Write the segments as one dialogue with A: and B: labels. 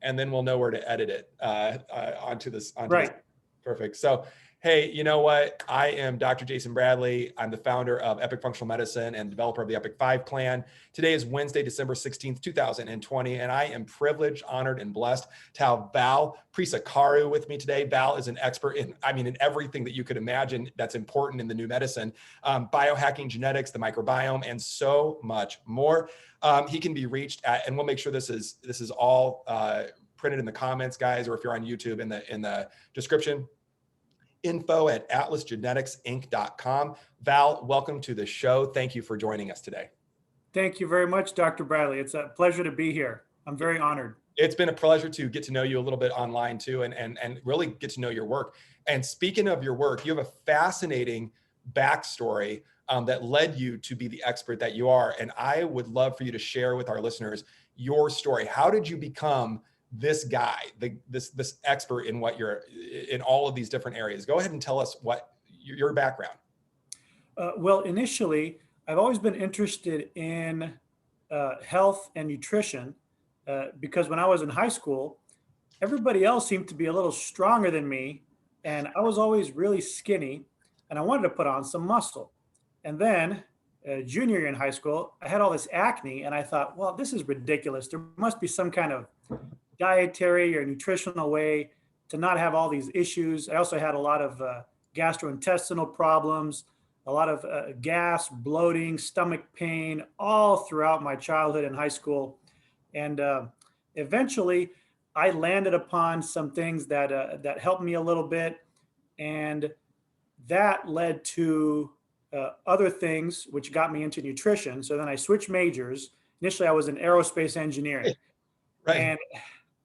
A: and then we'll know where to edit it onto this.
B: Right.
A: Perfect. So, hey, you know what? I am Dr. Jason Bradley. I'm the founder of Epic Functional Medicine and developer of the Epic 5 plan. Today is Wednesday, December 16th, 2020, and I am privileged, honored, and blessed to have Val Prisecaru with me today. Val is an expert in everything that you could imagine that's important in the new medicine, biohacking, genetics, the microbiome, and so much more. He can be reached at, and we'll make sure this is all printed in the comments, guys, or if you're on YouTube in the description. info@atlasgeneticsinc.com. Val, welcome to the show. Thank you for joining us today.
B: Thank you very much, Dr. Bradley. It's a pleasure to be here. I'm very honored.
A: It's been a pleasure to get to know you a little bit online too, and really get to know your work. And speaking of your work, you have a fascinating backstory that led you to be the expert that you are. And I would love for you to share with our listeners your story. How did you become this guy, this expert in what you're in all of these different areas? Go ahead and tell us what your background.
B: Well, initially, I've always been interested in health and nutrition because when I was in high school, everybody else seemed to be a little stronger than me, and I was always really skinny, and I wanted to put on some muscle. And then junior year in high school, I had all this acne, and I thought, well, this is ridiculous. There must be some kind of dietary or nutritional way to not have all these issues. I also had a lot of gastrointestinal problems, a lot of gas, bloating, stomach pain, all throughout my childhood and high school. And eventually I landed upon some things that helped me a little bit. And that led to other things, which got me into nutrition. So then I switched majors. Initially, I was in aerospace engineering.
A: Right.
B: And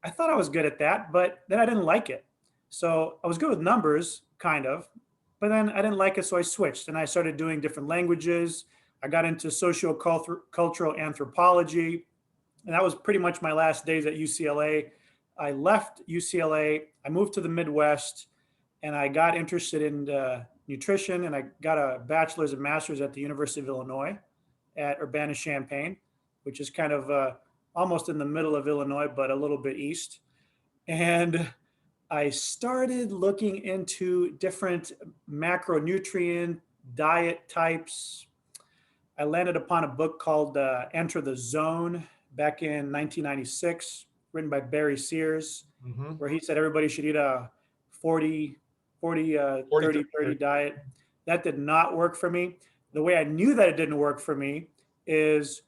B: I thought I was good at that, but then I didn't like it. So I was good with numbers, kind of, but then I didn't like it, so I switched and I started doing different languages. I got into socio-cultural anthropology, and that was pretty much my last days at UCLA. I left UCLA, I moved to the Midwest, and I got interested in nutrition, and I got a bachelor's and master's at the University of Illinois at Urbana-Champaign, which is kind of almost in the middle of Illinois, but a little bit east. And I started looking into different macronutrient diet types. I landed upon a book called Enter the Zone back in 1996, written by Barry Sears, where he said everybody should eat a 40, 30 diet. That did not work for me. The way I knew that it didn't work for me is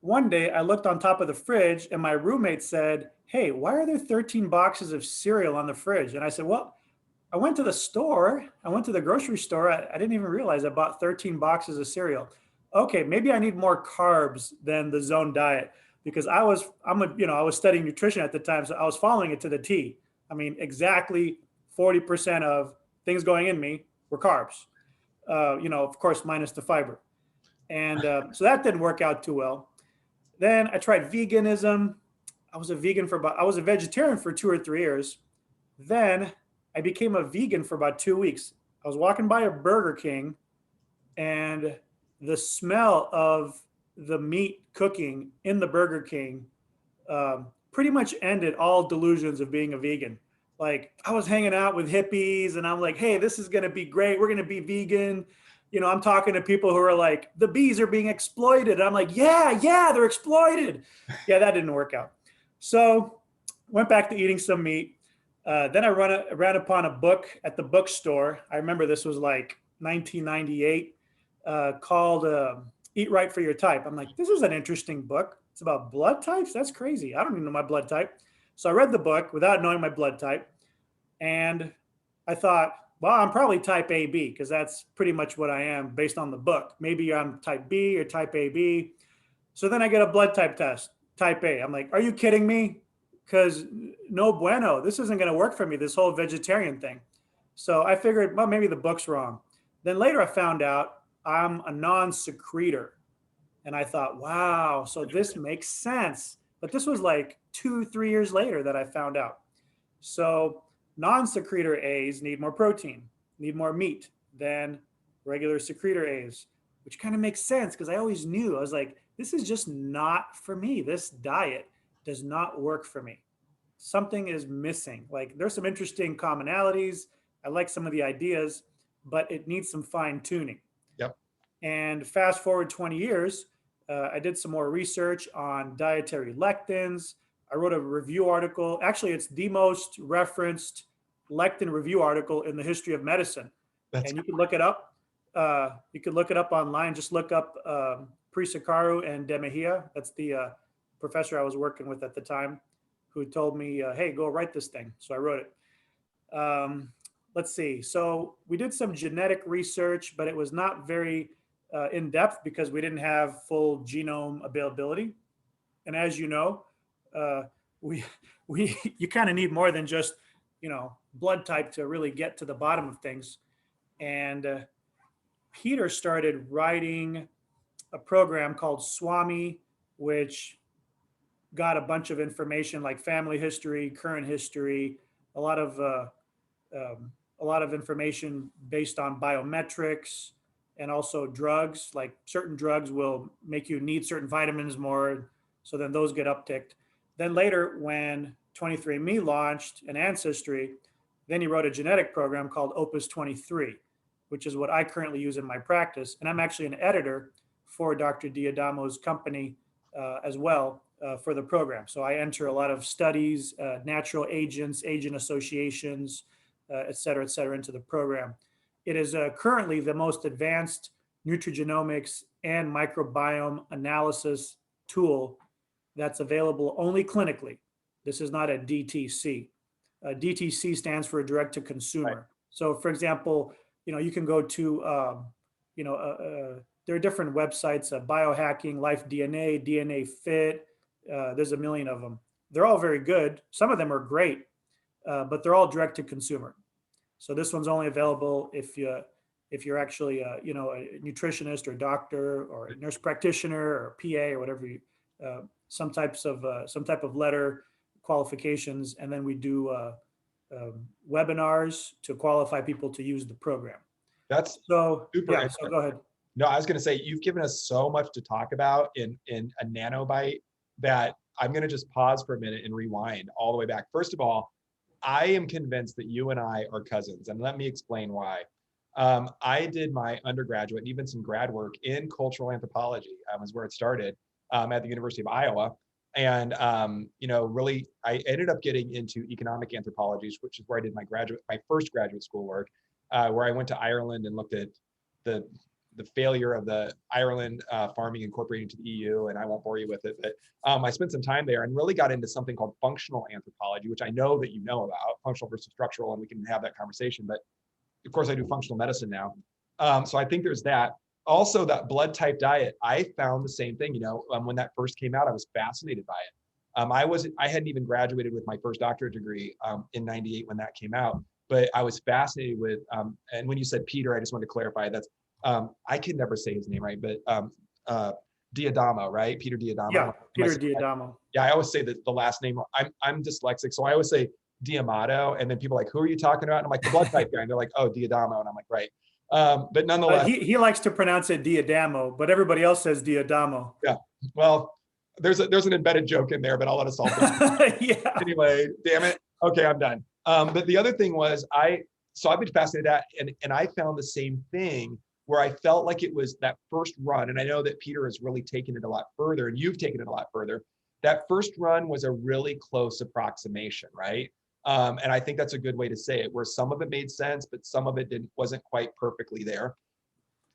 B: one day I looked on top of the fridge and my roommate said, "Hey, why are there 13 boxes of cereal on the fridge?" And I said, "Well, I went to the store. I went to the grocery store. I didn't even realize I bought 13 boxes of cereal. Okay, maybe I need more carbs than the Zone diet because I was studying nutrition at the time, so I was following it to the T. I mean, exactly 40% of things going in me were carbs. Of course, minus the fiber. And so that didn't work out too well. Then I tried veganism. I was a vegetarian for 2 or 3 years. Then I became a vegan for about 2 weeks. I was walking by a Burger King and the smell of the meat cooking in the Burger King pretty much ended all delusions of being a vegan. Like I was hanging out with hippies and I'm like, hey, this is going to be great. We're going to be vegan. I'm talking to people who are like, the bees are being exploited. I'm like, yeah, they're exploited. Yeah, that didn't work out. So went back to eating some meat. Then I ran upon a book at the bookstore. I remember this was like 1998 called Eat Right for Your Type. I'm like, this is an interesting book. It's about blood types. That's crazy. I don't even know my blood type. So I read the book without knowing my blood type. And I thought, well, I'm probably type AB because that's pretty much what I am based on the book. Maybe I'm type B or type AB. So then I get a blood type test, type A. I'm like, are you kidding me? Because no bueno, this isn't going to work for me, this whole vegetarian thing. So I figured, well, maybe the book's wrong. Then later I found out I'm a non-secretor. And I thought, wow, so this makes sense. But this was like 2-3 years later that I found out. So non-secretor A's need more protein, need more meat than regular secretor A's, which kind of makes sense because I always knew, I was like, this is just not for me. This diet does not work for me. something is missing. Like there's some interesting commonalities. I like some of the ideas, but it needs some fine tuning.
A: Yep.
B: And fast forward 20 years, I did some more research on dietary lectins. I wrote a review article. Actually, it's the most referenced lectin review article in the history of medicine.
A: That's
B: And you can look it up. You can look it up online. Just look up Prisecaru and De Mejia. That's the professor I was working with at the time, who told me, "Hey, go write this thing." So I wrote it. Let's see. So we did some genetic research, but it was not very in depth because we didn't have full genome availability. And as you know, uh, we we you kind of need more than just blood type to really get to the bottom of things. And Peter started writing a program called Swami, which got a bunch of information like family history, current history, a lot of information based on biometrics and also drugs. Like certain drugs will make you need certain vitamins more, so then those get upticked. Then later, when 23andMe launched an ancestry, then he wrote a genetic program called Opus 23, which is what I currently use in my practice. And I'm actually an editor for Dr. Diadamo's company as well for the program. So I enter a lot of studies, natural agents, agent associations, et cetera, into the program. It is currently the most advanced nutrigenomics and microbiome analysis tool that's available only clinically. This is not a DTC. DTC stands for direct to consumer.
A: right.
B: So, for example, you can go to, there are different websites, Biohacking, Life DNA, DNA Fit. There's a million of them. They're all very good. Some of them are great, but they're all direct to consumer. So this one's only available if you're actually a nutritionist or doctor or a nurse practitioner or PA or whatever some type of letter qualifications, and then we do webinars to qualify people to use the program.
A: That's
B: So
A: super
B: yeah,
A: interesting.
B: so go ahead.
A: No, I was going to say, you've given us so much to talk about in a nanobite that I'm going to just pause for a minute and rewind all the way back. First of all, I am convinced that you and I are cousins, and let me explain why. I did my undergraduate and even some grad work in cultural anthropology. Was where it started at the University of Iowa. And really, I ended up getting into economic anthropology, which is where I did my first graduate school work, where I went to Ireland and looked at the failure of the Ireland farming incorporating to the EU, and I won't bore you with it, but I spent some time there and really got into something called functional anthropology, which I know that you know about, functional versus structural, and we can have that conversation. But of course, I do functional medicine now. So I think there's that. Also, that blood type diet, I found the same thing. When that first came out, I was fascinated by it. I hadn't even graduated with my first doctorate degree in '98 when that came out, but I was fascinated with. And when you said Peter, I just wanted to clarify that's. I can never say his name right, but Diadamo, right? Peter Diadamo.
B: Yeah, Peter Diadamo.
A: Yeah, I always say that the last name. I'm dyslexic, so I always say Diamato, and then people are like, "Who are you talking about?" And I'm like, "The blood type guy," and they're like, "Oh, Diadamo," and I'm like, "Right." But nonetheless,
B: he likes to pronounce it Diadamo, but everybody else says Diadamo.
A: Yeah. Well, there's an embedded joke in there, but I'll let us solve that.
B: Yeah.
A: Anyway, damn it. Okay, I'm done. But the other thing was I've been fascinated at, and I found the same thing where I felt like it was that first run. And I know that Peter has really taken it a lot further, and you've taken it a lot further. That first run was a really close approximation, right? And I think that's a good way to say it, where some of it made sense, but some of it wasn't quite perfectly there.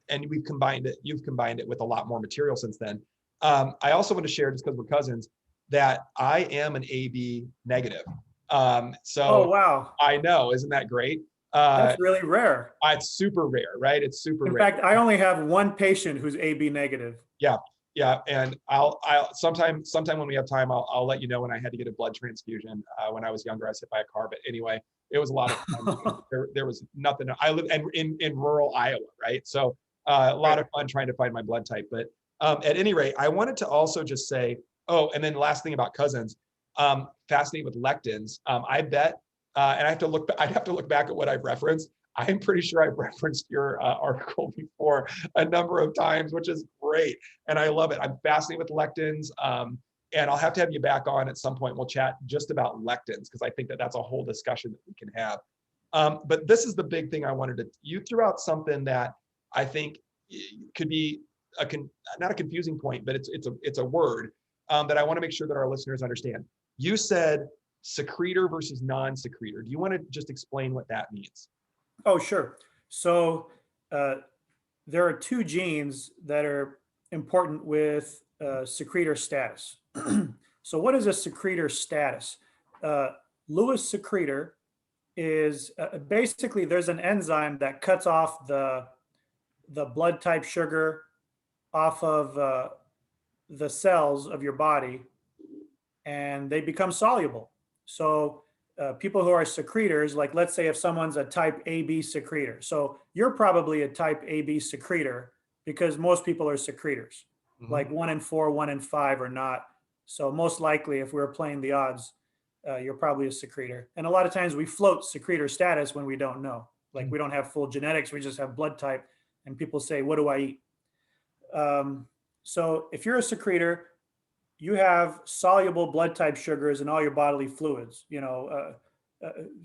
A: And you've combined it with a lot more material since then. I also want to share, just because we're cousins, that I am an AB negative. So
B: Oh, wow.
A: I know, isn't that great?
B: That's really rare.
A: It's super rare, right? It's super rare.
B: In fact, I only have one patient who's AB negative.
A: Yeah. And I'll sometime when we have time, I'll let you know when I had to get a blood transfusion. When I was younger, I was hit by a car, but anyway, it was a lot of fun. there was nothing. I live in rural Iowa, right? So a lot of fun trying to find my blood type. But at any rate, I wanted to also just say, and then last thing about cousins, fascinated with lectins. I bet, and I'd have to look back at what I've referenced. I'm pretty sure I've referenced your article before a number of times, which is great. And I love it. I'm fascinated with lectins. And I'll have to have you back on at some point. We'll chat just about lectins, because I think that that's a whole discussion that we can have. But this is the big thing I wanted to, you threw out something that I think could be not a confusing point, but it's a word that I want to make sure that our listeners understand. You said secretor versus non-secretor. Do you want to just explain what that means?
B: Oh, sure. So there are two genes that are important with secretor status. So what is a secretor status? Lewis secretor is basically, there's an enzyme that cuts off the blood type sugar off of the cells of your body, and they become soluble. So people who are secretors, like let's say if someone's a type AB secretor, so you're probably a type AB secretor because most people are secretors.
A: Mm-hmm.
B: Like 1 in 4, 1 in 5 are not. So most likely, if we were playing the odds, you're probably a secretor. And a lot of times we float secretor status when we don't know. Like we don't have full genetics, we just have blood type, and people say, "What do I eat?" So if you're a secretor, you have soluble blood type sugars in all your bodily fluids,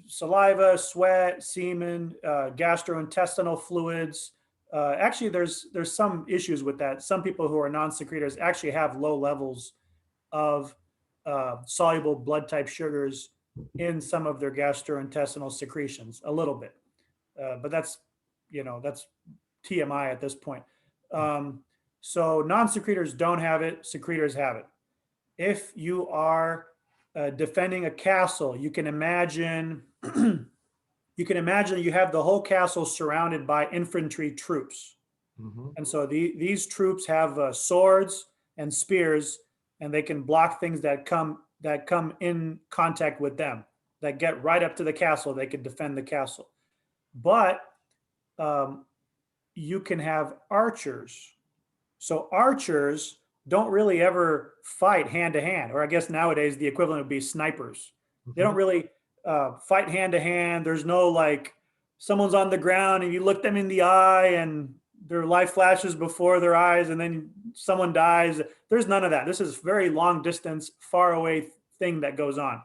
B: saliva, sweat, semen, gastrointestinal fluids. Actually, there's some issues with that. Some people who are non-secretors actually have low levels of soluble blood type sugars in some of their gastrointestinal secretions, a little bit. But that's TMI at this point. So non-secretors don't have it, secretors have it. If you are defending a castle, you can imagine you have the whole castle surrounded by infantry troops.
A: Mm-hmm.
B: And so these troops have swords and spears, and they can block things that come in contact with them, that get right up to the castle. They can defend the castle. But you can have archers. So archers don't really ever fight hand to hand, or I guess nowadays the equivalent would be snipers. They don't really fight hand to hand. There's no like someone's on the ground and you look them in the eye and their life flashes before their eyes and then someone dies. There's none of that. This is very long distance, far away thing that goes on.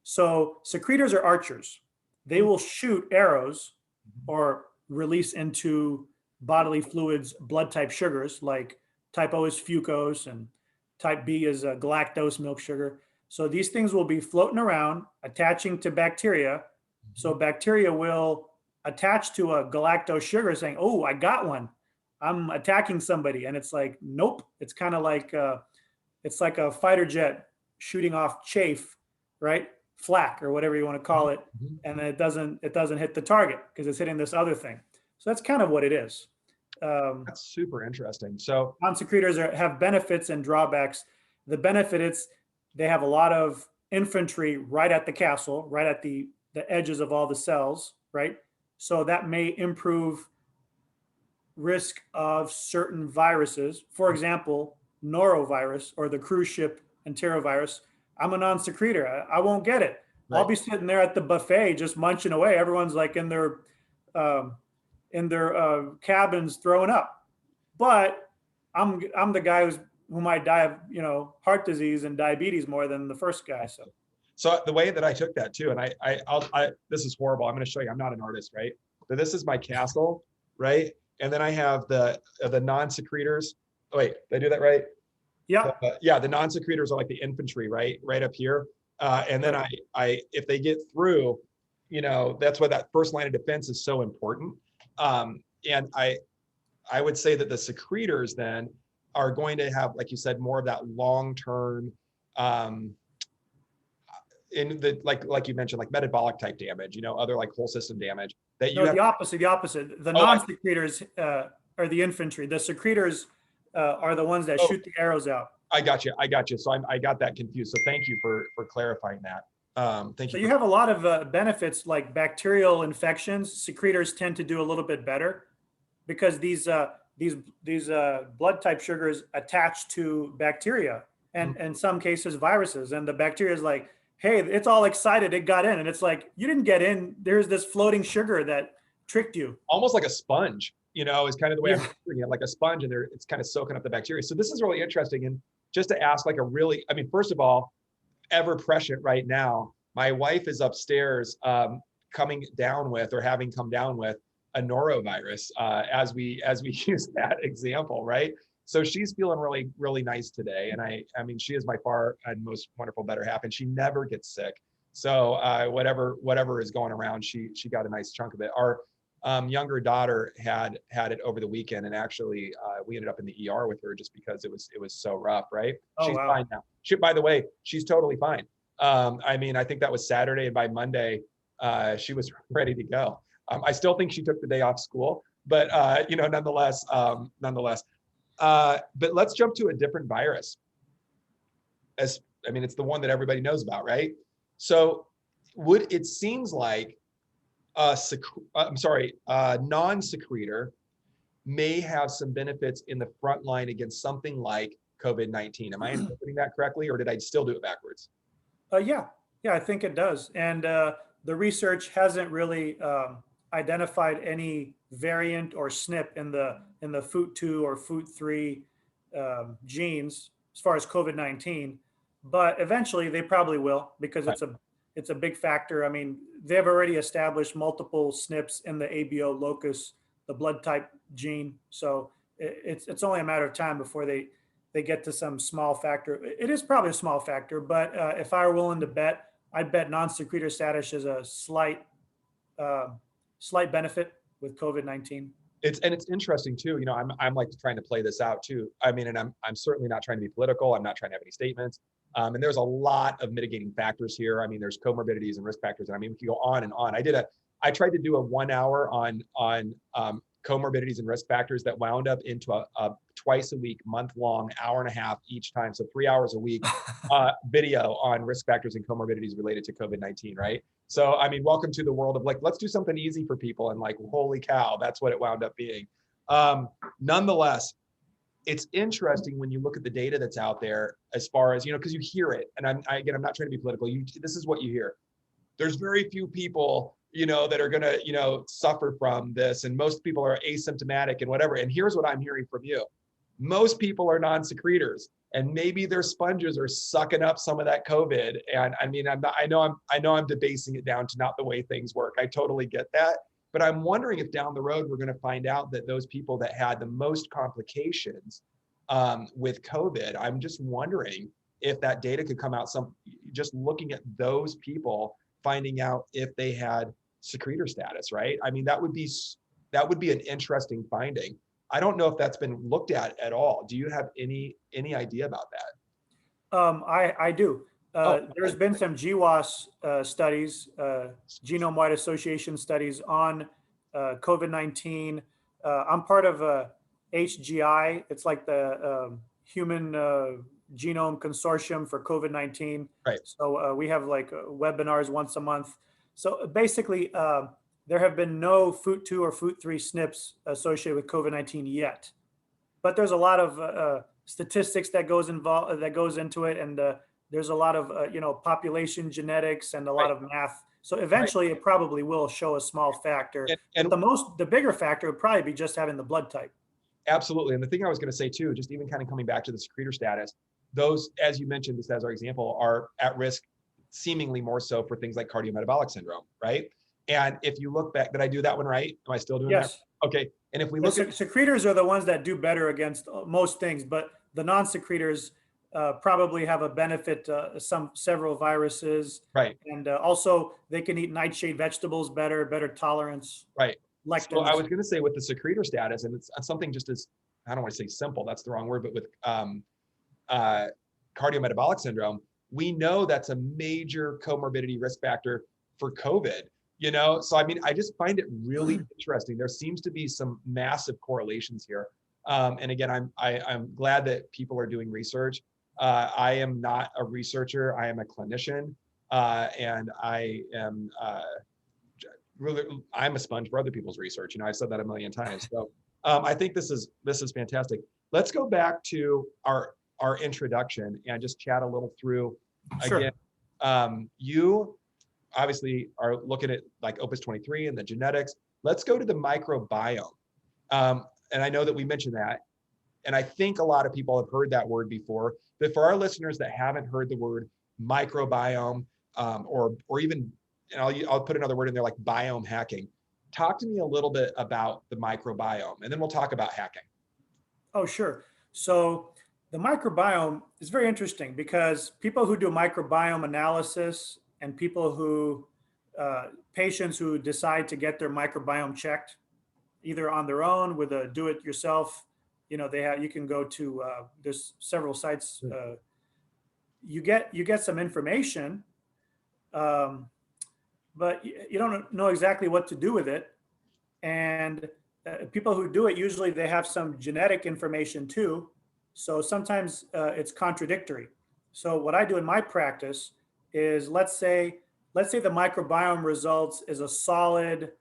B: So secretors are archers. They will shoot arrows or release into bodily fluids blood type sugars, like type O is fucose and type B is galactose, milk sugar. So these things will be floating around, attaching to bacteria. So bacteria will attach to a galactose sugar saying, "Oh, I got one. I'm attacking somebody." And it's like, nope. It's kind of like, it's like a fighter jet shooting off chaff, right? Flak or whatever you want to call it. And then it doesn't hit the target because it's hitting this other thing. So that's kind of what it is.
A: That's super interesting. So
B: non-secretors have benefits and drawbacks. The benefit is they have a lot of infantry right at the castle, right at the edges of all the cells, right? So that may improve risk of certain viruses. For example, norovirus or the cruise ship enterovirus. I'm a non-secretor. I won't get it. Right. I'll be sitting there at the buffet just munching away. Everyone's like in their cabins throwing up. But I'm the guy who might die of heart disease and diabetes more than the first guy.
A: So the way that I took that too, and I this is horrible. I'm going to show you. I'm not an artist, right? But this is my castle, right? And then I have the non-secretors. Oh, wait, did I do that right?
B: Yeah.
A: Yeah, the non-secretors are like the infantry, right up here. And then I if they get through, that's why that first line of defense is so important. And I would say that the secretors then are going to have, like you said, more of that long-term, in the like you mentioned, like metabolic type damage, other like whole system damage. That you
B: the opposite. The non-secretors are the infantry. The secretors are the ones that shoot the arrows out.
A: I got you. So I got that confused. So thank you for clarifying that. Thank you.
B: So you have a lot of benefits like bacterial infections. Secretors tend to do a little bit better because these blood type sugars attach to bacteria and in some cases viruses, and the bacteria is like, hey, it's all excited, it got in, and it's like, you didn't get in. There's this floating sugar that tricked you.
A: Almost like a sponge, is kind of the way I'm picturing it, like a sponge, and it's kind of soaking up the bacteria. So this is really interesting. And just to ask like a really, I mean, first of all, ever prescient right now, my wife is upstairs coming down with, or having come down with, a norovirus as we use that example, right? So she's feeling really, really nice today. And I mean, she is by far and most wonderful, better half, and she never gets sick. So whatever is going around, she got a nice chunk of it. Our younger daughter had it over the weekend, and actually we ended up in the ER with her just because it was so rough, right?
B: Oh,
A: She's
B: wow.
A: fine now. By the way, she's totally fine. I mean, I think that was Saturday, and by Monday, she was ready to go. I still think she took the day off school, but nonetheless. But let's jump to a different virus. It's the one that everybody knows about, right? So, it seems like non-secretor may have some benefits in the front line against something like COVID-19. Am I interpreting that correctly, or did I still do it backwards?
B: Yeah, I think it does. And the research hasn't really identified any variant or SNP in the FUT2 or FUT3 genes as far as COVID-19. But eventually, they probably will, because
A: Right.
B: it's a big factor. I mean, they've already established multiple SNPs in the ABO locus, the blood type gene. So it's only a matter of time before they get to some small factor. It is probably a small factor, but if I were willing to bet, I'd bet non-secretor status is a uh, slight benefit with COVID-19.
A: It's interesting too. I'm like trying to play this out too. I mean, and I'm certainly not trying to be political. I'm not trying to have any statements. And there's a lot of mitigating factors here. I mean, there's comorbidities and risk factors, and I mean, we can go on and on. I tried to do a 1 hour on comorbidities and risk factors that wound up into a twice a week, month-long, hour and a half each time, so 3 hours a week video on risk factors and comorbidities related to COVID-19, right? So, I mean, welcome to the world of like, let's do something easy for people, and like, holy cow, that's what it wound up being. Nonetheless, it's interesting when you look at the data that's out there, as far as, because you hear it, and I'm not trying to be political. This is what you hear. There's very few people, that are going to, suffer from this. And most people are asymptomatic and whatever. And here's what I'm hearing from you. Most people are non-secretors, and maybe their sponges are sucking up some of that COVID. And I mean, I know I'm debasing it down to not the way things work. I totally get that. But I'm wondering if down the road, we're going to find out that those people that had the most complications with COVID, I'm just wondering if that data could come out, just looking at those people, finding out if they had secretor status, right? I mean, that would be an interesting finding. I don't know if that's been looked at all. Do you have any idea about that?
B: I do. There's been some GWAS studies, genome-wide association studies on COVID-19. I'm part of HGI. It's like the Human Genome Consortium for COVID-19.
A: Right.
B: So we have like webinars once a month. So basically, there have been no FUT2 or FUT3 SNPs associated with COVID-19 yet, but there's a lot of statistics that goes into it, and there's a lot of population genetics and a lot of math. So eventually, it probably will show a small factor.
A: And
B: the bigger factor would probably be just having the blood type.
A: Absolutely. And the thing I was going to say too, just even kind of coming back to the secretor status, those, as you mentioned, just as our example, are at risk seemingly more so for things like cardiometabolic syndrome, right? And if you look back, did I do that one right? Am I still doing that? Okay. And if we look at
B: secretors are the ones that do better against most things, but the non-secretors probably have a benefit several viruses,
A: right?
B: And also they can eat nightshade vegetables better tolerance,
A: right?
B: Lectins.
A: So I was going to say with the secretor status, and it's something just as, I don't want to say simple, that's the wrong word, but with cardiometabolic syndrome, we know that's a major comorbidity risk factor for COVID. So I mean, I just find it really interesting. There seems to be some massive correlations here. And again, I'm glad that people are doing research. I am not a researcher. I am a clinician, and I am really, I'm a sponge for other people's research. I've said that a million times. So I think this is fantastic. Let's go back to our introduction and just chat a little through again. You obviously are looking at like Opus 23 and the genetics. Let's go to the microbiome. And I know that we mentioned that. And I think a lot of people have heard that word before, but for our listeners that haven't heard the word microbiome, or even, and I'll put another word in there like biome hacking. Talk to me a little bit about the microbiome, and then we'll talk about hacking.
B: Oh, sure. So the microbiome is very interesting because people who do microbiome analysis and people who, patients who decide to get their microbiome checked, either on their own with a do-it-yourself, they have, you can go to, there's several sites. You get some information, um, but you don't know exactly what to do with it. And people who do it, usually they have some genetic information too. So sometimes it's contradictory. So what I do in my practice is, let's say the microbiome results is a solid,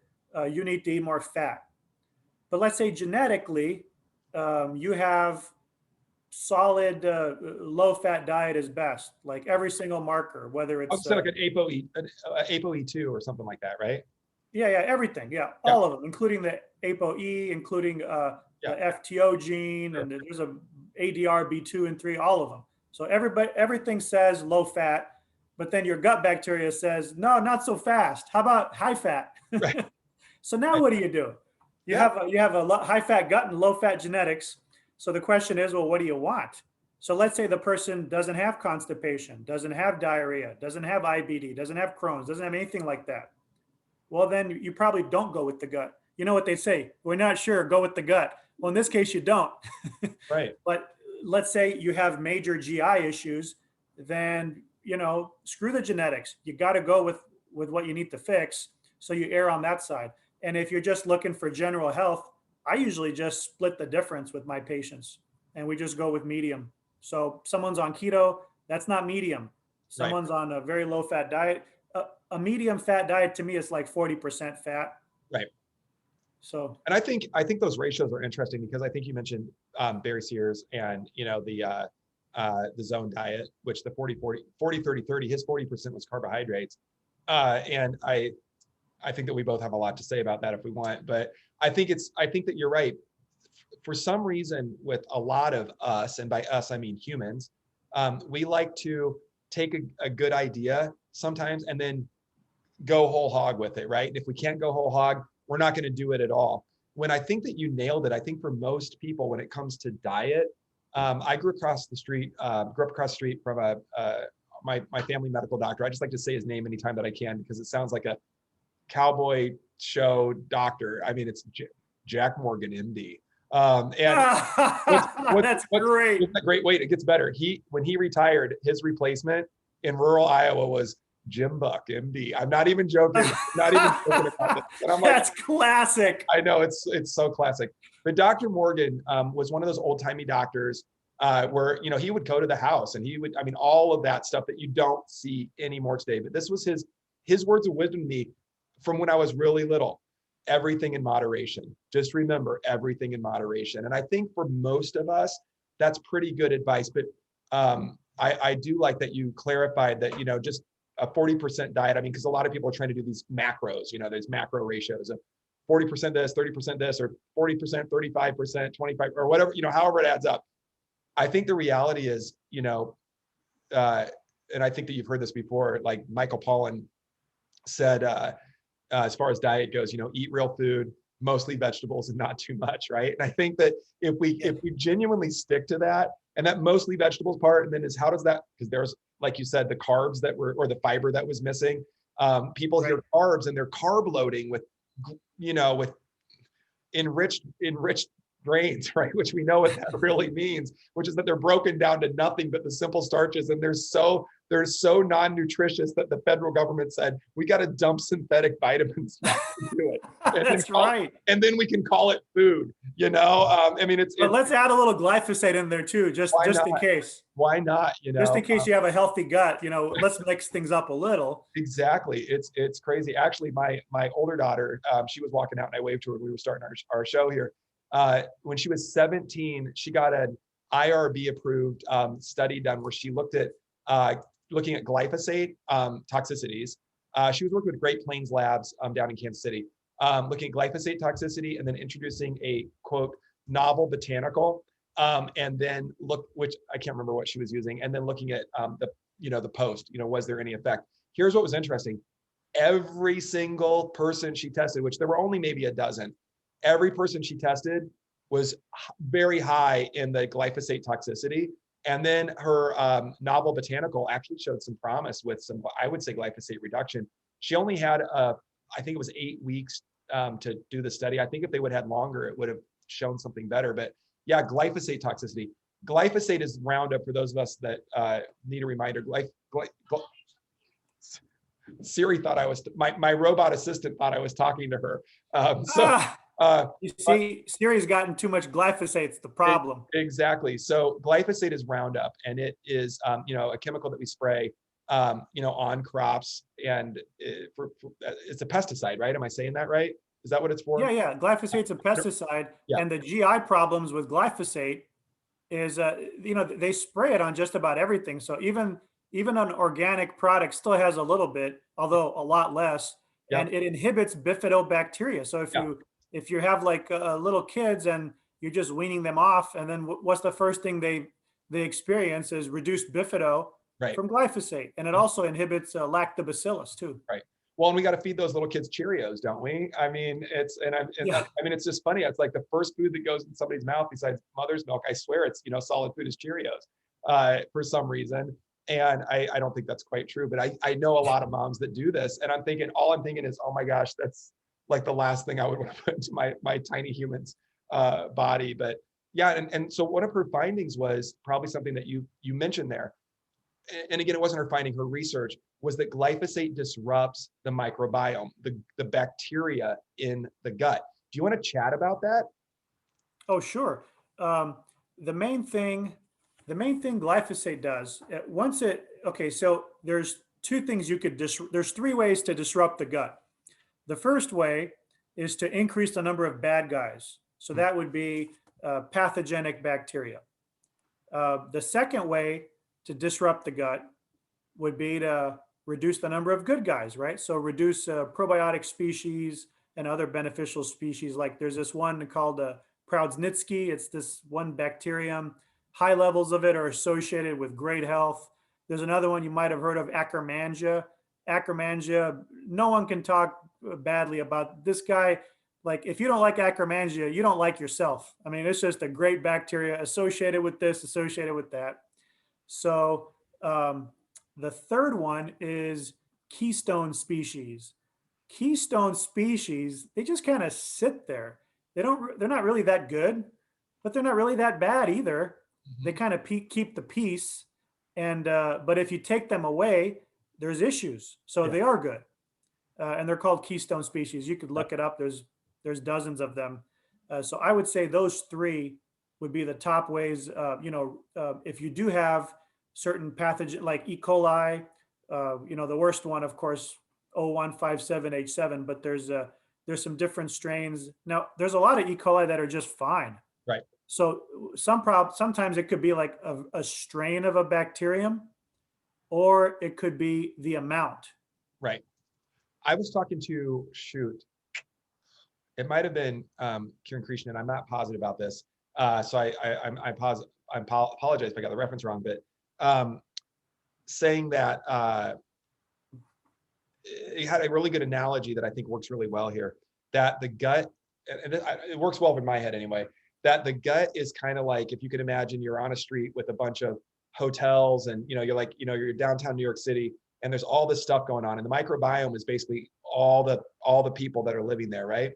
B: you need to eat more fat. But let's say genetically, you have solid, low fat diet is best, like every single marker, whether
A: I'll
B: it's
A: say like an ApoE2 or something like that, right?
B: yeah, everyththing. Yeah,
A: Yeah,
B: all of them, including the ApoE, including
A: yeah,
B: the FTO gene,
A: sure.
B: and there's a ADR B2 and 3, all of them. So everything says low fat, but then your gut bacteria says, no, not so fast. How about high fat?
A: Right,
B: So now
A: right.
B: what do? You
A: Yeah,
B: have a high fat gut and low fat genetics. So the question is, well, what do you want? So let's say the person doesn't have constipation, doesn't have diarrhea, doesn't have IBD, doesn't have Crohn's, doesn't have anything like that. Well, then you probably don't go with the gut. You know what they say? We're not sure, go with the gut. Well, in this case, you don't.
A: right.
B: But let's say you have major GI issues, then, screw the genetics. You got to go with what you need to fix. So you err on that side. And if you're just looking for general health, I usually just split the difference with my patients and we just go with medium. So someone's on keto, that's not medium.
A: Right.
B: Someone's on a very low fat diet. A medium fat diet to me is like 40% fat.
A: Right.
B: So
A: And I think those ratios are interesting because I think you mentioned Barry Sears and the zone diet, which the 40 30 30, his 40% was carbohydrates. And I think that we both have a lot to say about that if we want, but I think that you're right. For some reason, with a lot of us, and by us I mean humans, we like to take a good idea sometimes and then go whole hog with it, right? And if we can't go whole hog, we're not going to do it at all. When I think that you nailed it, I think for most people, when it comes to diet, I grew up across the street from my family medical doctor. I just like to say his name anytime that I can because it sounds like a cowboy show doctor. I mean, it's Jack Morgan, MD. And
B: that's great.
A: what's that great? Wait, it gets better. When he retired, his replacement in rural Iowa was Jim Buck, MD. I'm not even joking. I'm not even joking about this. And I'm like,
B: That's classic.
A: I know it's so classic. But Dr. Morgan was one of those old timey doctors where he would go to the house and he would, I mean, all of that stuff that you don't see anymore today. But this was his words of wisdom to me from when I was really little. Everything in moderation. Just remember everything in moderation. And I think for most of us, that's pretty good advice. But I do like that you clarified that, just a 40% diet. I mean, because a lot of people are trying to do these macros, there's macro ratios of 40% this, 30% this, or 40%, 35%, 25, or whatever, however it adds up. I think the reality is, and I think that you've heard this before, like Michael Pollan said, as far as diet goes, eat real food, mostly vegetables and not too much, right? And I think that if we genuinely stick to that, and that mostly vegetables part, and then is how does that, because there's, like you said, the carbs or the fiber that was missing. People hear carbs and they're carb loading with enriched grains, right? Which we know what that really means, which is that they're broken down to nothing but the simple starches, and they're so non-nutritious that the federal government said we got to dump synthetic vitamins into it.
B: That's right.
A: And then we can call it food. I mean,
B: but let's add a little glyphosate in there too, just in case.
A: Why not?
B: Just in case you have a healthy gut, let's mix things up a little.
A: Exactly. It's crazy. Actually, my older daughter, she was walking out and I waved to her. We were starting our show here. When she was 17, she got an IRB approved study done where she looked at looking at glyphosate toxicities. She was working with Great Plains Labs down in Kansas City, looking at glyphosate toxicity and then introducing a quote novel botanical and then look, which I can't remember what she was using, and then looking at the post, was there any effect? Here's what was interesting. Every single person she tested, which there were only maybe a dozen, every person she tested was very high in the glyphosate toxicity. And then her novel botanical actually showed some promise with some, I would say, glyphosate reduction. She only had, I think it was 8 weeks to do the study. I think if they would have had longer, it would have shown something better. But yeah, glyphosate toxicity. Glyphosate is Roundup, for those of us that need a reminder. Siri thought I was, my robot assistant thought I was talking to her.
B: You see, Siri's gotten too much glyphosate. It's the problem.
A: Exactly. So glyphosate is Roundup, and it is, a chemical that we spray, on crops, and it's a pesticide, right? Am I saying that right? Is that what it's for?
B: Yeah. Glyphosate's a pesticide,
A: Yeah.
B: and the GI problems with glyphosate is, they spray it on just about everything. So even an organic product still has a little bit, although a lot less,
A: Yeah.
B: and it inhibits bifidobacteria. So if you have like little kids and you're just weaning them off, and then what's the first thing they experience is reduced bifido
A: Right.
B: from glyphosate, and it also inhibits lactobacillus too.
A: Right. Well, and we got to feed those little kids Cheerios, don't we? I mean, it's just funny. It's like the first food that goes in somebody's mouth besides mother's milk. I swear it's, solid food is Cheerios for some reason. And I don't think that's quite true, but I know a lot of moms that do this. And all I'm thinking is, oh my gosh, that's like the last thing I would want to put into my tiny human's body. But yeah, and so one of her findings was probably something that you mentioned there. And again, it wasn't her finding, her research was that glyphosate disrupts the microbiome, the bacteria in the gut. Do you want to chat about that?
B: Oh, sure. The main thing glyphosate does, so there's two things there's three ways to disrupt the gut. The first way is to increase the number of bad guys. So that would be pathogenic bacteria. The second way to disrupt the gut would be to reduce the number of good guys, right? So reduce probiotic species and other beneficial species. Like there's this one called Proudnitsky. It's this one bacterium. High levels of it are associated with great health. There's another one you might have heard of, Akkermansia. Akkermansia, no one can talk badly about this guy. Like if you don't like Akkermansia, you don't like yourself. I mean, it's just a great bacteria associated with this, associated with that. So the third one is keystone species. Keystone species, they just kind of sit there. They're not really that good, but they're not really that bad either. Mm-hmm. They kind of keep the peace. And but if you take them away, there's issues. So they are good. And they're called keystone species. You could look it up. There's dozens of them. So I would say those three would be the top ways. If you do have certain pathogen like E. coli, the worst one, of course, 0157H7, but there's some different strains. Now, there's a lot of E. coli that are just fine.
A: Right.
B: So sometimes it could be like a strain of a bacterium, or it could be the amount.
A: Right. I was talking to, it might have been Kieran Krishnan. I'm not positive about this. So I apologize if I got the reference wrong, but saying that it had a really good analogy that I think works really well here, that the gut, and it works well in my head anyway, that the gut is kind of like, if you can imagine you're on a street with a bunch of hotels and, you're downtown New York City and there's all this stuff going on. And the microbiome is basically all the people that are living there, right?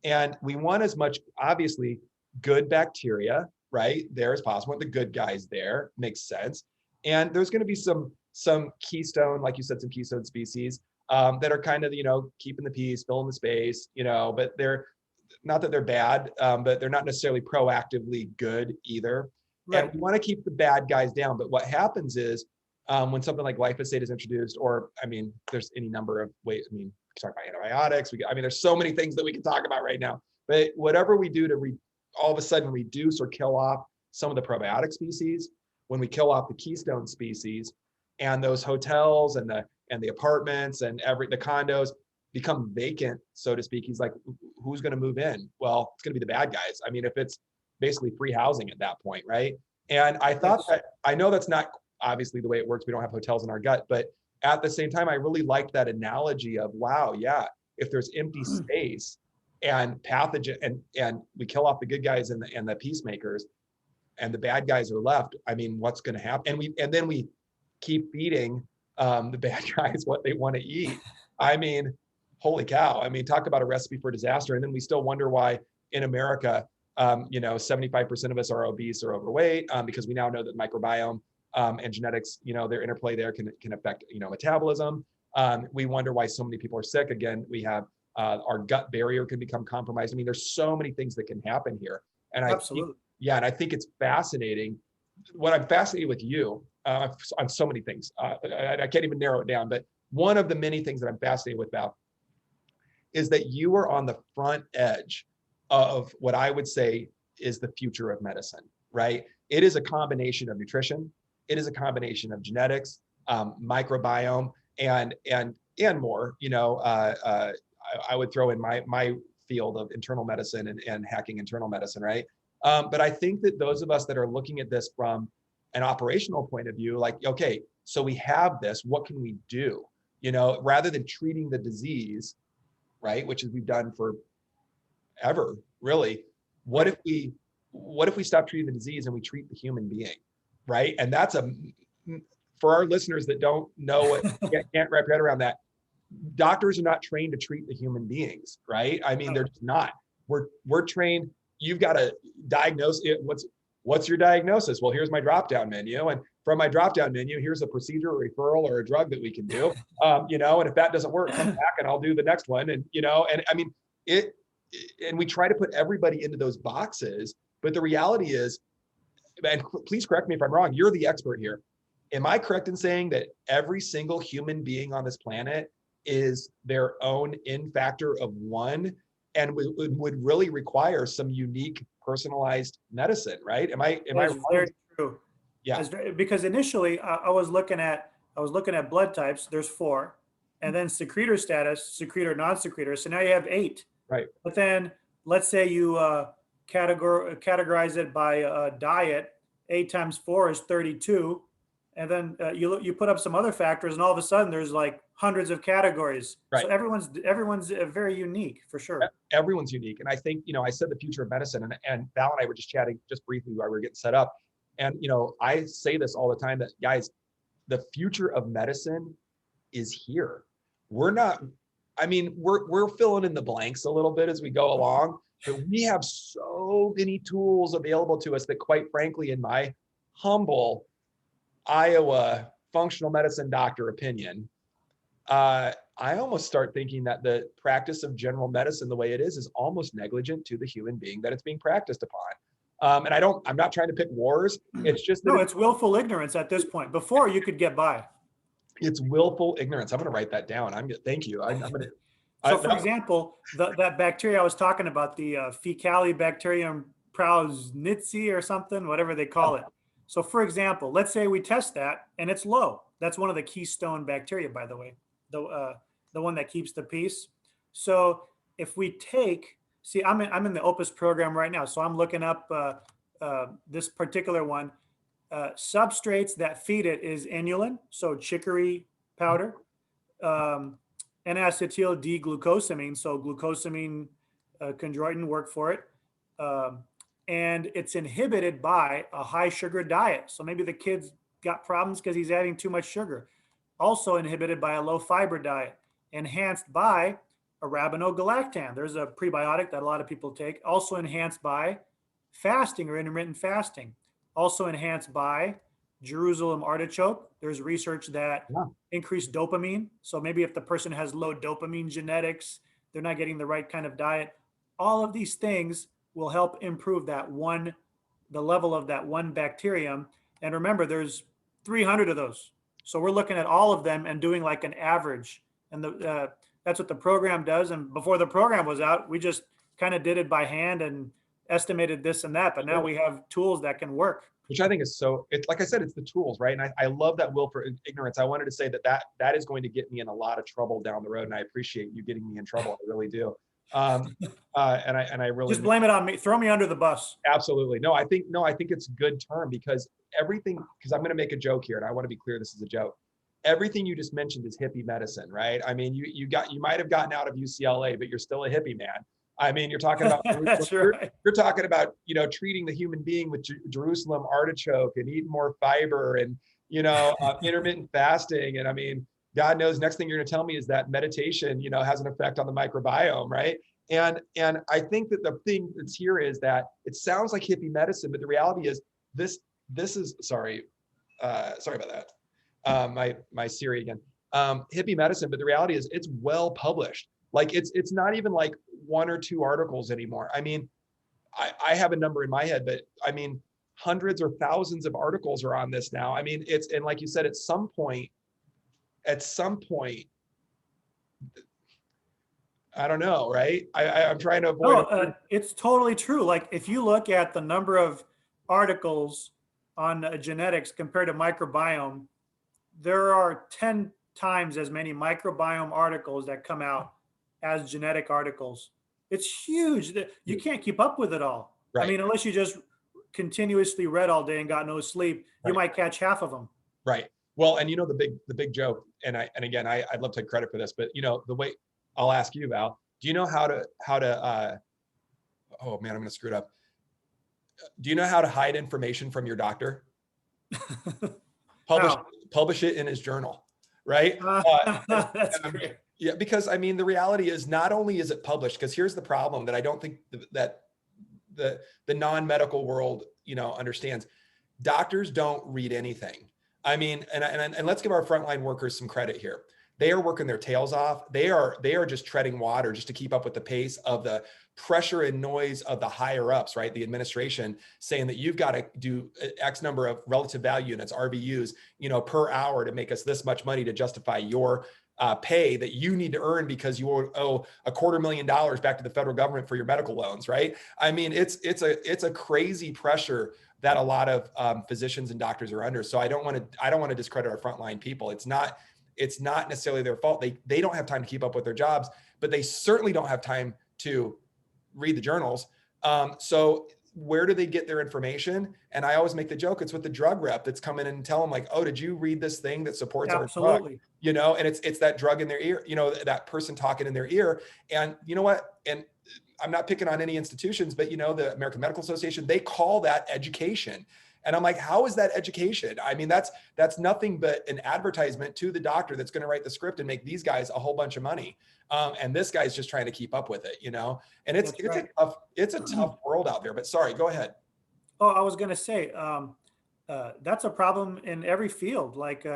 A: And we want as much, obviously, good bacteria, right, there as possible. The good guys there, makes sense. And there's going to be some keystone, like you said, some keystone species that are kind of, keeping the peace, filling the space, but they're not that they're bad, but they're not necessarily proactively good either. Right. And we want to keep the bad guys down. But what happens is when something like glyphosate is introduced, or, there's any number of ways, we can talk about antibiotics. There's so many things that we can talk about right now. But whatever we do to all of a sudden reduce or kill off some of the probiotic species, when we kill off the keystone species, and those hotels and the apartments and the condos become vacant, so to speak, he's like, who's going to move in? Well, it's going to be the bad guys. If it's basically free housing at that point, right? And I thought that, I know that's not obviously the way it works. We don't have hotels in our gut, but at the same time, I really liked that analogy of, wow, yeah, if there's empty space and pathogen and we kill off the good guys and the peacemakers and the bad guys are left, I mean, what's going to happen? And then we keep feeding the bad guys what they want to eat. I mean, holy cow. I mean, talk about a recipe for disaster. And then we still wonder why in America, 75% of us are obese or overweight, because we now know that microbiome and genetics, their interplay there can affect, metabolism. We wonder why so many people are sick. Again, we have our gut barrier can become compromised. I mean, there's so many things that can happen here. And
B: Absolutely.
A: and I think it's fascinating. What I'm fascinated with you on so many things. I can't even narrow it down, but one of the many things that I'm fascinated with about is that you are on the front edge of what I would say is the future of medicine, right? It is a combination of nutrition. It is a combination of genetics, microbiome, and more. I would throw in my field of internal medicine and hacking internal medicine, right? But I think that those of us that are looking at this from an operational point of view, like, okay, so we have this, what can we do? Rather than treating the disease, right, which is we've done forever, really. What if we stop treating the disease and we treat the human being, right? And that's for our listeners that don't know what, can't wrap your head around that. Doctors are not trained to treat the human beings, right? I mean, they're just not. We're trained. You've got to diagnose it. What's your diagnosis? Well, here's my drop-down menu, and from my drop-down menu, here's a procedure, a referral, or a drug that we can do. And if that doesn't work, come back and I'll do the next one. And and I mean it. And we try to put everybody into those boxes, but the reality is, and please correct me if I'm wrong, you're the expert here. Am I correct in saying that every single human being on this planet is their own in factor of one and would really require some unique personalized medicine, right? Am I wrong?
B: Very true.
A: Yeah.
B: Because initially I was looking at blood types. There's 4, and then secretor status, secretor, non-secretor. So now you have 8.
A: Right.
B: But then let's say you categorize it by diet. 8 times 4 is 32. And then you put up some other factors, and all of a sudden there's like hundreds of categories. Right. So everyone's very unique, for sure.
A: Everyone's unique. And I think, I said the future of medicine, and Val and I were just chatting just briefly while we were getting set up. And, I say this all the time that, guys, the future of medicine is here. We're filling in the blanks a little bit as we go along, but we have so many tools available to us that, quite frankly, in my humble Iowa functional medicine doctor opinion, I almost start thinking that the practice of general medicine, the way it is almost negligent to the human being that it's being practiced upon. And I'm not trying to pick wars. It's just that
B: it's willful ignorance at this point. Before, you could get by.
A: It's willful ignorance. I'm going to write that down. Thank you. I'm going to.
B: So, for example, that bacteria I was talking about, the Faecalibacterium prausnitzii or something, whatever they call it. So, for example, let's say we test that and it's low. That's one of the keystone bacteria, by the way, the one that keeps the peace. So, if we I'm in the Opus program right now, so I'm looking up this particular one. Substrates that feed it is inulin, so chicory powder, N-acetyl D-glucosamine, so glucosamine, chondroitin work for it, and it's inhibited by a high sugar diet. So maybe the kid's got problems because he's adding too much sugar. Also inhibited by a low fiber diet, enhanced by arabinogalactan. There's a prebiotic that a lot of people take. Also enhanced by fasting or intermittent fasting. Also enhanced by Jerusalem artichoke. There's research that increased dopamine. So maybe if the person has low dopamine genetics, they're not getting the right kind of diet. All of these things will help improve the level of that one bacterium. And remember, there's 300 of those. So we're looking at all of them and doing like an average. And that's what the program does. And before the program was out, we just kind of did it by hand and estimated this and that. But now we have tools that can work.
A: Which I think is like I said, it's the tools, right? And I love that will for ignorance. I wanted to say that is going to get me in a lot of trouble down the road. And I appreciate you getting me in trouble. I really do. And I really
B: Just blame it on me. Throw me under the bus.
A: absolutely no. I think it's a good term because everything. Because I'm going to make a joke here, and I want to be clear. This is a joke. Everything you just mentioned is hippie medicine, right? I mean, you might have gotten out of UCLA, but you're still a hippie, man. I mean, you're talking about
B: That's right.
A: you're talking about treating the human being with Jerusalem artichoke and eating more fiber and intermittent fasting. And I mean, God knows, next thing you're going to tell me is that meditation has an effect on the microbiome, right? And I think that the thing that's here is that it sounds like hippie medicine, but the reality is this is sorry about that. My Siri again. Hippie medicine, but the reality is it's well published. Like it's not even like one or two articles anymore. I mean, I have a number in my head, but I mean, hundreds or thousands of articles are on this now. I mean, and like you said, at some point, I don't know, right? I'm trying to avoid.
B: No, it's totally true. Like if you look at the number of articles on genetics compared to microbiome, there are 10 times as many microbiome articles that come out as genetic articles. It's huge. You can't keep up with it all. I
A: Right.
B: mean, unless you just continuously read all day and got no sleep, you
A: Right.
B: might catch half of them.
A: Right. Well, and the big joke, and again, I'd love to take credit for this, but the way I'll ask you, Val, do you know how to oh man, I'm gonna screw it up. Do you know how to hide information from your doctor? Publish
B: How?
A: publish it in his journal, right?
B: That's
A: And
B: great.
A: yeah, because I mean, the reality is not only is it published, because here's the problem that I don't think that the non-medical world, understands. Doctors don't read anything. I mean, and let's give our frontline workers some credit here. They are working their tails off. They are just treading water just to keep up with the pace of the pressure and noise of the higher ups, right? The administration saying that you've got to do X number of relative value units, RVUs, per hour to make us this much money to justify your pay that you need to earn because you owe $250,000 back to the federal government for your medical loans, right? I mean, it's a crazy pressure that a lot of physicians and doctors are under. So I don't want to discredit our frontline people. It's not necessarily their fault. They don't have time to keep up with their jobs, but they certainly don't have time to read the journals. So where do they get their information? And I always make the joke, it's with the drug rep that's coming in and tell them like, oh, did you read this thing that supports our drug?
B: Absolutely.
A: And it's that drug in their ear, that person talking in their ear. And you know what? And I'm not picking on any institutions, but the American Medical Association, they call that education. And I'm like, how is that education? I mean, that's nothing but an advertisement to the doctor that's going to write the script and make these guys a whole bunch of money. And this guy's just trying to keep up with it, and it's a tough world out there, but sorry, go ahead.
B: Oh, I was going to say, that's a problem in every field, like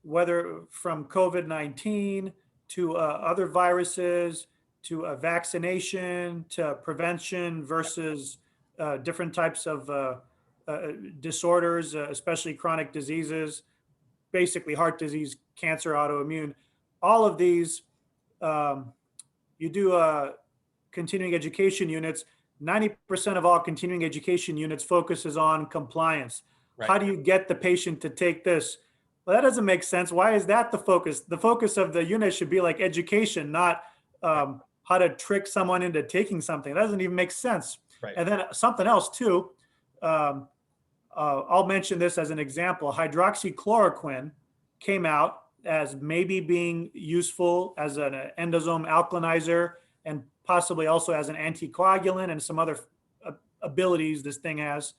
B: whether from COVID-19 to other viruses, to vaccination, to prevention versus different types of disorders, especially chronic diseases, basically heart disease, cancer, autoimmune. All of these, you do continuing education units. 90% of all continuing education units focuses on compliance.
A: Right.
B: How do you get the patient to take this? Well, that doesn't make sense. Why is that the focus? The focus of the unit should be like education, not how to trick someone into taking something. That doesn't even make sense.
A: Right.
B: And then something else too. I'll mention this as an example. Hydroxychloroquine came out as maybe being useful as an endosome alkalinizer and possibly also as an anticoagulant and some other abilities this thing has.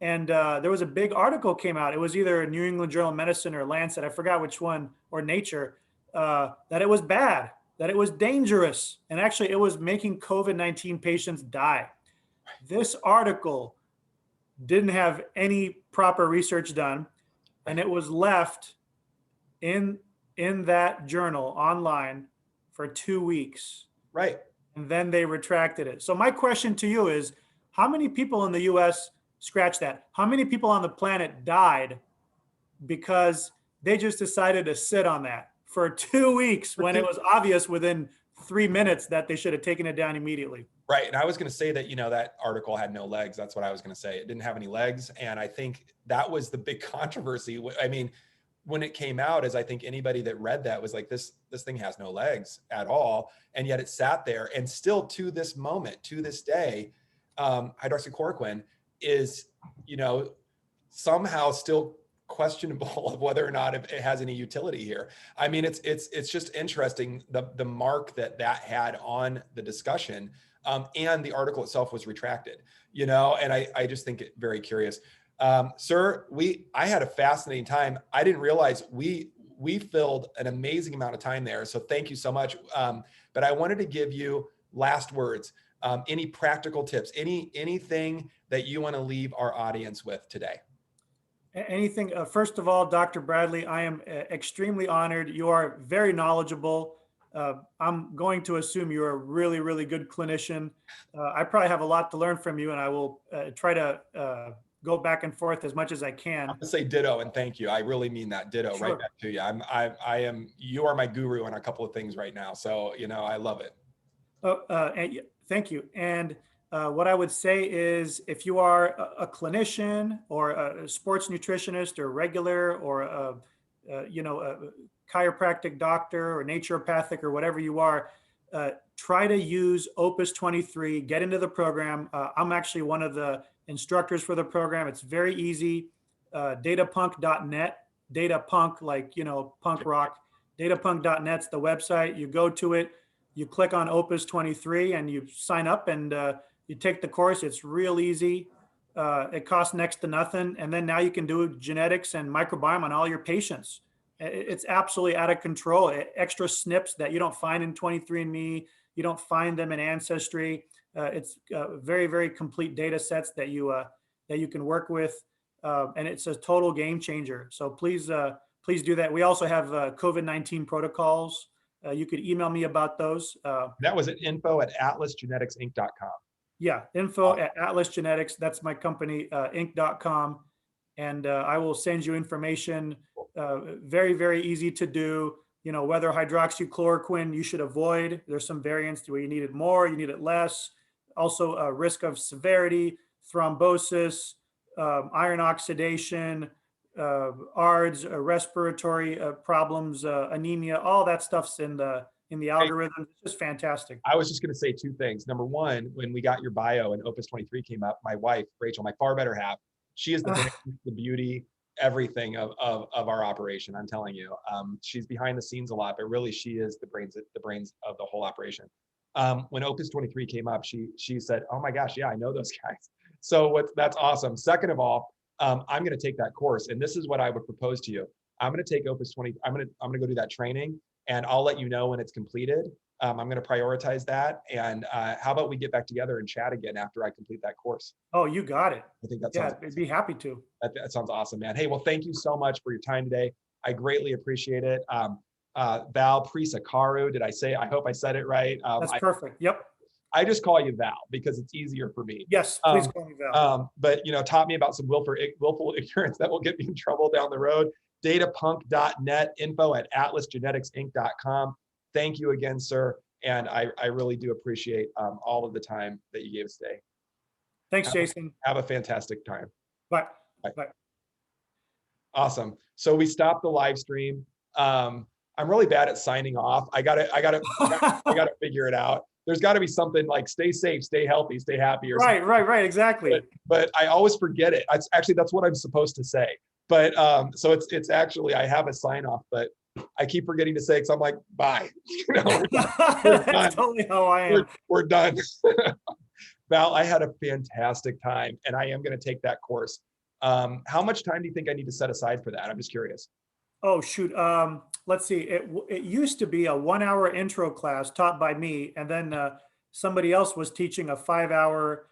B: And there was a big article came out. It was either New England Journal of Medicine or Lancet, I forgot which one, or Nature, that it was bad, that it was dangerous. And actually it was making COVID-19 patients die. This article didn't have any proper research done, and it was left in that journal online for 2 weeks.
A: Right.
B: And then they retracted it. So my question to you is, how many people in the US, scratch that, how many people on the planet died because they just decided to sit on that for 2 weeks when it was obvious within 3 minutes that they should have taken it down immediately?
A: Right. And I was going to say that, that article had no legs. That's what I was going to say. It didn't have any legs. And I think that was the big controversy. I mean, when it came out, as I think anybody that read that was like, this thing has no legs at all. And yet it sat there, and still to this moment, to this day, hydroxychloroquine is, somehow still questionable of whether or not it has any utility here. I mean, it's just interesting, the mark that had on the discussion, and the article itself was retracted, and I just think it very curious. Sir, I had a fascinating time. I didn't realize we filled an amazing amount of time there. So thank you so much. But I wanted to give you last words. Any practical tips, anything that you want to leave our audience with today?
B: Anything, first of all, Dr. Bradley, I am extremely honored. You are very knowledgeable. I'm going to assume you're a really, really good clinician. I probably have a lot to learn from you, and I will try to go back and forth as much as I can.
A: I'm gonna say ditto and thank you. I really mean that. Ditto. Sure. Right back to you. You are my guru on a couple of things right now. So, I love it.
B: And thank you. And what I would say is, if you are a clinician or a sports nutritionist or regular, or a chiropractic doctor or naturopathic or whatever you are, try to use Opus 23, get into the program. I'm actually one of the instructors for the program. It's very easy. Datapunk.net, datapunk, like, punk rock, datapunk.net's the website. You go to it, you click on Opus 23 and you sign up, and you take the course. It's real easy. It costs next to nothing. And then now you can do genetics and microbiome on all your patients. It's absolutely out of control. Extra SNPs that you don't find in 23andMe, you don't find them in Ancestry. It's very, very complete data sets that you can work with, and it's a total game changer. So please do that. We also have COVID-19 protocols. You could email me about those.
A: That was at info@atlasgeneticsinc.com.
B: Yeah, info@atlasgenetics. That's my company, inc.com. And I will send you information. Very, very easy to do. Whether hydroxychloroquine you should avoid. There's some variants where you need it more, you need it less. Also, risk of severity, thrombosis, iron oxidation, ARDS, respiratory problems, anemia. All that stuff's in the algorithm. It's just fantastic.
A: I was just going to say two things. Number one, when we got your bio and Opus 23 came up, my wife, Rachel, my far better half, she is the beauty, everything of our operation. I'm telling you, she's behind the scenes a lot, but really she is the brains of the whole operation. When Opus 23 came up, she said, "Oh my gosh, yeah, I know those guys." So that's awesome. Second of all, I'm going to take that course, and this is what I would propose to you. I'm going to take Opus 20. I'm going to go do that training, and I'll let you know when it's completed. I'm going to prioritize that. And how about we get back together and chat again after I complete that course?
B: Oh, you got it.
A: I think that
B: sounds
A: awesome.
B: I'd be happy to.
A: That sounds awesome, man. Hey, well, thank you so much for your time today. I greatly appreciate it. Val Prisecaru, did I say? I hope I said it right.
B: That's perfect. Yep.
A: I just call you Val because it's easier for me.
B: Yes, please call me Val.
A: But taught me about some willful ignorance that will get me in trouble down the road. Datapunk.net, info@atlasgeneticsinc.com. Thank you again, sir. And I really do appreciate all of the time that you gave us today.
B: Thanks, Jason.
A: Have a fantastic time.
B: Bye.
A: Bye.
B: Bye.
A: Awesome. So we stopped the live stream. I'm really bad at signing off. I gotta figure it out. There's got to be something like stay safe, stay healthy, stay happy, or something.
B: Right, exactly.
A: But I always forget it. That's what I'm supposed to say. But so it's actually, I have a sign off, but I keep forgetting to say it because I'm like, bye.
B: That's totally how I am.
A: We're done. Val, I had a fantastic time, and I am going to take that course. How much time do you think I need to set aside for that? I'm just curious.
B: Oh, shoot. Let's see. It used to be a 1-hour intro class taught by me, and then somebody else was teaching a 5-hour.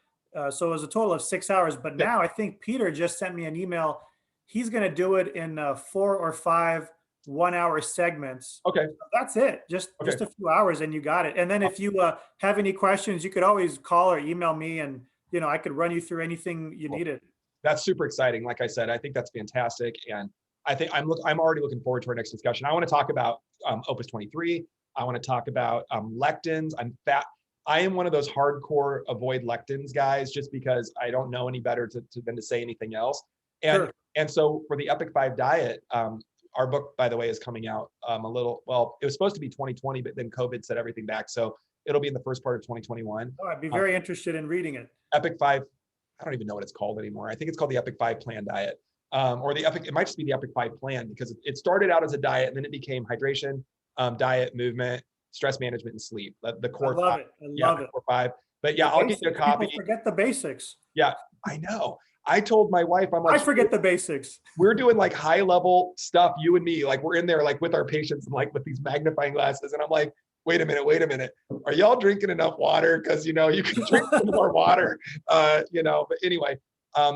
B: So it was a total of 6 hours. But now I think Peter just sent me an email. He's going to do it in 4 or 5 1-hour segments.
A: Okay.
B: So that's it. Just a few hours and you got it. And then if you have any questions, you could always call or email me, and I could run you through anything you needed.
A: That's super exciting. Like I said, I think that's fantastic. And I think I'm already looking forward to our next discussion. I want to talk about Opus 23. I want to talk about lectins. I am one of those hardcore avoid lectins guys, just because I don't know any better than to say anything else. And
B: Sure.
A: And so for the Epic 5 diet, our book, by the way, is coming out well, it was supposed to be 2020, but then COVID set everything back. So it'll be in the first part of 2021.
B: Oh, I'd be
A: Uh,
B: very interested in reading it.
A: Epic 5, I don't even know what it's called anymore. I think it's called the Epic 5 Plan Diet. Or it might just be the Epic 5 Plan, because it started out as a diet and then it became hydration, diet, movement, stress management, and sleep. The
B: I
A: core
B: love
A: five.
B: it. I
A: Yeah,
B: love
A: the
B: it.
A: core five. But yeah,
B: The
A: I'll get you a
B: basics.
A: copy.
B: People forget the basics.
A: Yeah, I know. I told my wife, I'm
B: I
A: like,
B: forget the basics.
A: we're doing like high level stuff, you and me, like we're in there like with our patients and like with these magnifying glasses. And I'm like, wait a minute. Are y'all drinking enough water? Because, you know, you can drink some more water, you know, but anyway,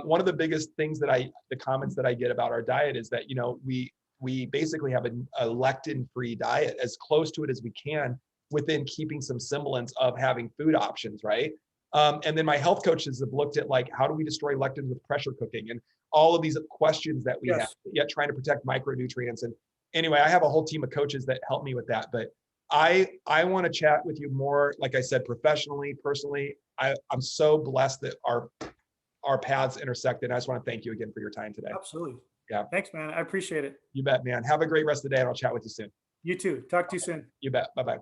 A: one of the biggest things the comments that I get about our diet is that, you know, we basically have a lectin-free diet, as close to it as we can, within keeping some semblance of having food options, right? And then my health coaches have looked at like, how do we destroy lectins with pressure cooking, and all of these questions that we have,
B: Yes.
A: yet trying to protect micronutrients. And anyway, I have a whole team of coaches that help me with that. But I want to chat with you more, like I said, professionally, personally. I'm so blessed that our paths intersected. I just want to thank you again for your time today.
B: Absolutely.
A: Yeah.
B: Thanks, man. I appreciate it.
A: You bet, man. Have a great rest of the day, and I'll chat with you soon.
B: You too. Talk to you soon.
A: You bet. Bye-bye.